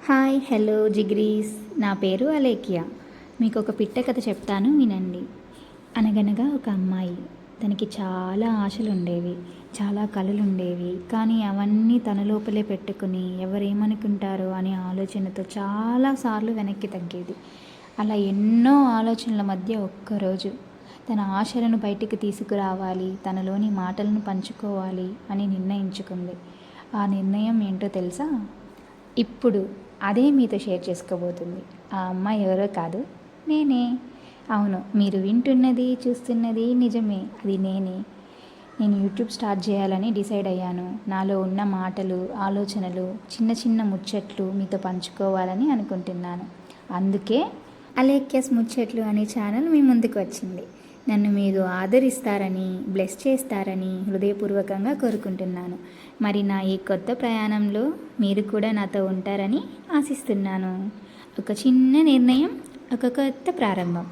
Hi hello జిగ్రీస్. నా పేరు అలేఖ్య. మీకు ఒక పిట్ట కథ చెప్తాను, వినండి. అనగనగా ఒక అమ్మాయి. తనకి చాలా ఆశలు ఉండేవి, చాలా కలలు ఉండేవి. కానీ అవన్నీ తన లోపలే పెట్టుకుని ఎవరేమనుకుంటారో అనే ఆలోచనతో చాలాసార్లు వెనక్కి తగ్గేది. అలా ఎన్నో ఆలోచనల మధ్య ఒక్కరోజు తన ఆశలను బయటికి తీసుకురావాలి, తనలోని మాటలను పంచుకోవాలి అని నిర్ణయించుకుంది. ఆ నిర్ణయం ఏంటో తెలుసా? ఇప్పుడు అదే మీతో షేర్ చేసుకోబోతుంది. ఆ అమ్మాయి ఎవరో కాదు, నేనే. అవును, మీరు వింటున్నది చూస్తున్నది నిజమే, అది నేనే. నేను యూట్యూబ్ స్టార్ట్ చేయాలని డిసైడ్ అయ్యాను. నాలో ఉన్న మాటలు, ఆలోచనలు, చిన్న చిన్న ముచ్చట్లు మీతో పంచుకోవాలని అనుకుంటున్నాను. అందుకే అలేఖ్యస్ ముచ్చట్లు అనే ఛానల్ మీ ముందుకు వచ్చింది. నన్ను మీరు ఆదరిస్తారని, బ్లెస్ చేస్తారని హృదయపూర్వకంగా కోరుకుంటున్నాను. మరి నా ఈ కొత్త ప్రయాణంలో మీరు కూడా నాతో ఉంటారని ఆశిస్తున్నాను. ఒక చిన్న నిర్ణయం, ఒక కొత్త ప్రారంభం.